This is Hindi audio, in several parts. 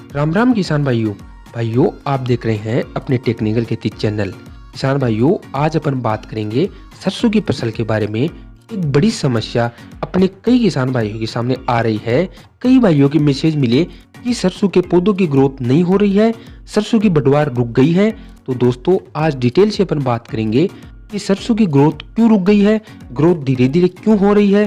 राम राम किसान भाइयों। आप देख रहे हैं अपने टेक्निकल खेती चैनल। किसान भाइयों, आज अपन बात करेंगे सरसों की फसल के बारे में। एक बड़ी समस्या अपने कई किसान भाइयों के सामने आ रही है। कई भाइयों के मैसेज मिले कि सरसों के पौधों की ग्रोथ नहीं हो रही है, सरसों की बढ़वार रुक गई है। तो दोस्तों, आज डिटेल से अपन बात करेंगे कि सरसों की ग्रोथ क्यों रुक गई है, ग्रोथ धीरे धीरे क्यों हो रही है,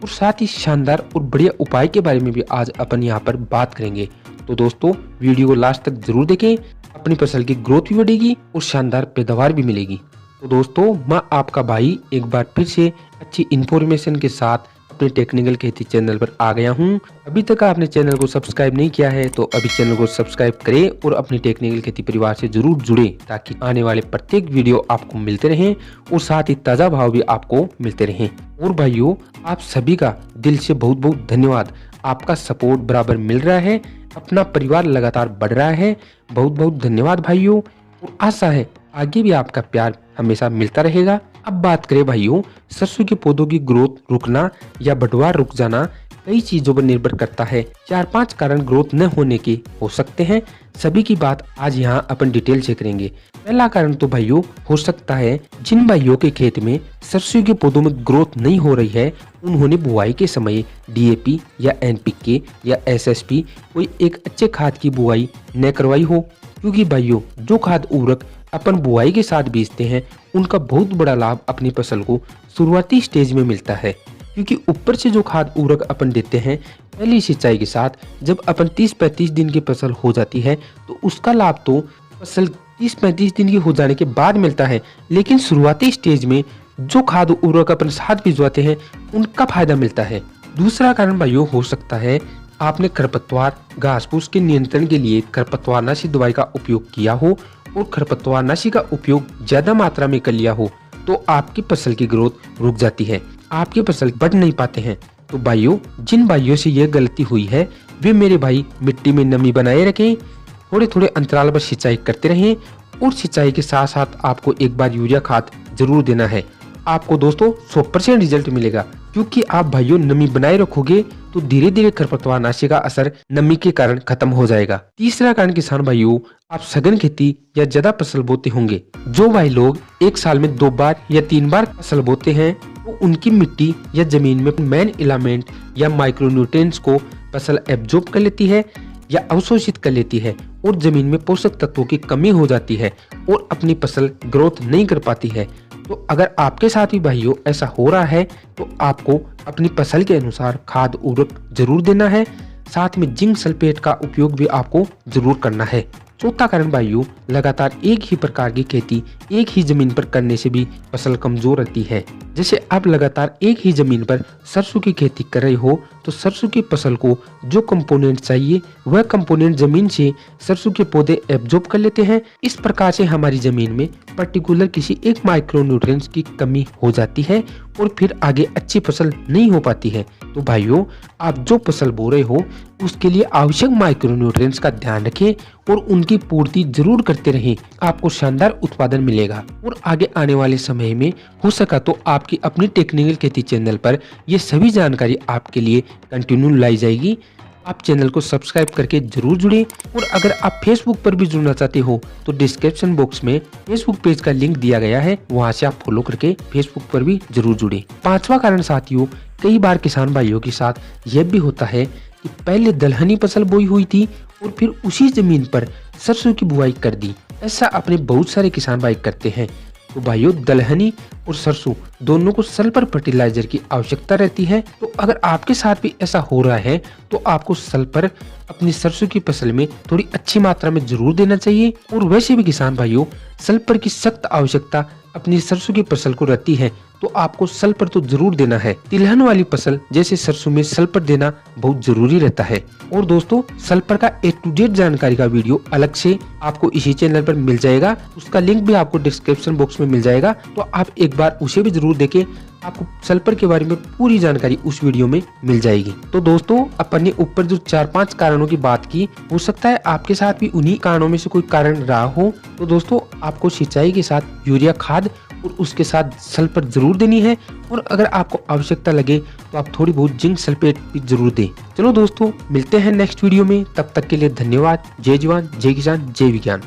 और साथ ही शानदार और बढ़िया उपाय के बारे में भी आज अपन यहाँ पर बात करेंगे। तो दोस्तों, वीडियो को लास्ट तक जरूर देखें, अपनी फसल की ग्रोथ भी बढ़ेगी और शानदार पैदावार भी मिलेगी। तो दोस्तों, मैं आपका भाई एक बार फिर से अच्छी इन्फॉर्मेशन के साथ अपने टेक्निकल खेती चैनल पर आ गया हूं। अभी तक आपने चैनल को सब्सक्राइब नहीं किया है तो अभी चैनल को सब्सक्राइब करें और अपनी टेक्निकल खेती परिवार से जरूर जुड़े, ताकि आने वाले प्रत्येक वीडियो आपको मिलते रहें और साथ ही ताज़ा भाव भी आपको मिलते रहें। और भाइयों, आप सभी का दिल से बहुत बहुत धन्यवाद। आपका सपोर्ट बराबर मिल रहा है, अपना परिवार लगातार बढ़ रहा है। बहुत बहुत धन्यवाद भाइयों, और आशा है आगे भी आपका प्यार हमेशा मिलता रहेगा। अब बात करें भाइयों, सरसों के पौधों की ग्रोथ रुकना या बढ़वार रुक जाना कई चीजों पर निर्भर करता है। 4-5 कारण ग्रोथ न होने के हो सकते हैं। सभी की बात आज यहाँ अपन डिटेल से करेंगे। पहला कारण तो भाइयों हो सकता है, जिन भाइयों के खेत में सरसों के पौधों में ग्रोथ नहीं हो रही है, उन्होंने बुआई के समय DAP या NPK या SSP कोई एक अच्छे खाद की बुआई न करवाई हो। क्योंकि भाइयों, जो खाद उर्वरक अपन बुआई के साथ बेचते हैं, उनका बहुत बड़ा लाभ अपनी फसल को शुरुआती स्टेज में मिलता है। क्योंकि ऊपर से जो खाद उर्वरक अपन देते हैं पहली सिंचाई के साथ, जब अपन 30-35 दिन की फसल हो जाती है तो उसका लाभ तो फसल 30-35 दिन की हो जाने के बाद मिलता है, लेकिन शुरुआती स्टेज में जो खाद उर्वरक अपन साथ भिजवाते हैं उनका फायदा मिलता है। दूसरा कारण भाइयों हो सकता है, आपने खरपतवार घास फूस के नियंत्रण के लिए खरपतवारनाशी दवाई का उपयोग किया हो और खरपतवारनाशी का उपयोग ज्यादा मात्रा में कर लिया हो, तो आपकी फसल की ग्रोथ रुक जाती है, आपकी फसल बढ़ नहीं पाते हैं। तो भाइयों, जिन भाइयों से यह गलती हुई है वे मेरे भाई मिट्टी में नमी बनाए रखें, थोड़े थोड़े अंतराल पर सिंचाई करते रहें, और सिंचाई के साथ साथ आपको एक बार यूरिया खाद जरूर देना है। आपको दोस्तों 100% रिजल्ट मिलेगा, क्योंकि आप भाइयों नमी बनाए रखोगे तो धीरे धीरे खरपतवारनाशी का असर नमी के कारण खत्म हो जाएगा। तीसरा कारण किसान भाइयों, आप सघन खेती या ज्यादा फसल बोते होंगे। जो भाई लोग एक साल में 2 बार या 3 बार फसल बोते हैं, तो उनकी मिट्टी या जमीन में मेन एलिमेंट या माइक्रोन्यूट्रिएंट्स को फसल एब्जॉर्ब कर लेती है या अवशोषित कर लेती है, और जमीन में पोषक तत्वों की कमी हो जाती है और अपनी फसल ग्रोथ नहीं कर पाती है। तो अगर आपके साथ भी भाइयों ऐसा हो रहा है तो आपको अपनी फसल के अनुसार खाद उर्वरक जरूर देना है, साथ में जिंक सल्फेट का उपयोग भी आपको जरूर करना है। चौथा कारण भाइयों, लगातार एक ही प्रकार की खेती एक ही जमीन पर करने से भी फसल कमजोर रहती है। जैसे आप लगातार एक ही जमीन पर सरसों की खेती कर रहे हो, तो सरसों की फसल को जो कंपोनेंट चाहिए वह कंपोनेंट जमीन से सरसों के पौधे एब्जॉर्ब कर लेते हैं। इस प्रकार से हमारी जमीन में पर्टिकुलर किसी एक माइक्रोन्यूट्रिएंट्स की कमी हो जाती है और फिर आगे अच्छी फसल नहीं हो पाती है। तो भाइयों, आप जो फसल बो रहे हो उसके लिए आवश्यक माइक्रोन्यूट्रिएंट्स का ध्यान रखें और उनकी पूर्ति जरूर करते रहें। आपको शानदार उत्पादन मिलेगा, और आगे आने वाले समय में हो सका तो आपकी अपनी टेक्निकल खेती चैनल पर ये सभी जानकारी आपके लिए कंटिन्यू लाई जाएगी। आप चैनल को सब्सक्राइब करके जरूर जुड़ें, और अगर आप फेसबुक पर भी जुड़ना चाहते हो तो डिस्क्रिप्शन बॉक्स में फेसबुक पेज का लिंक दिया गया है, वहां से आप फॉलो करके फेसबुक पर भी जरूर जुड़ें। पांचवा कारण साथियों, कई बार किसान भाइयों के साथ यह भी होता है कि पहले दलहनी फसल बोई हुई थी और फिर उसी जमीन पर सरसों की बुआई कर दी। ऐसा अपने बहुत सारे किसान भाई करते हैं। तो भाइयों, दलहनी और सरसों दोनों को सल्फर फर्टिलाइजर की आवश्यकता रहती है। तो अगर आपके साथ भी ऐसा हो रहा है तो आपको सल्फर अपनी सरसों की फसल में थोड़ी अच्छी मात्रा में जरूर देना चाहिए। और वैसे भी किसान भाइयों, सल्फर की सख्त आवश्यकता अपनी सरसों की फसल को रहती है, तो आपको सल्फर तो जरूर देना है। तिलहन वाली फसल जैसे सरसों में सल्फर देना बहुत जरूरी रहता है। और दोस्तों, सल्फर का A to Z जानकारी का वीडियो अलग से आपको इसी चैनल पर मिल जाएगा, उसका लिंक भी आपको डिस्क्रिप्शन बॉक्स में मिल जाएगा, तो आप एक बार उसे भी जरूर देखें। आपको सल्फर के बारे में पूरी जानकारी उस वीडियो में मिल जाएगी। तो दोस्तों, अपन ने ऊपर जो 4-5 कारणों की बात की, हो सकता है आपके साथ भी उन्हीं कारणों में से कोई कारण रहा हो। तो दोस्तों, आपको सिंचाई के साथ यूरिया खाद और उसके साथ सल्फर जरूर देनी है, और अगर आपको आवश्यकता लगे तो आप थोड़ी बहुत जिंक सल्फेट भी जरूर दें। चलो दोस्तों, मिलते हैं नेक्स्ट वीडियो में, तब तक के लिए धन्यवाद। जय जवान, जय किसान, जय विज्ञान।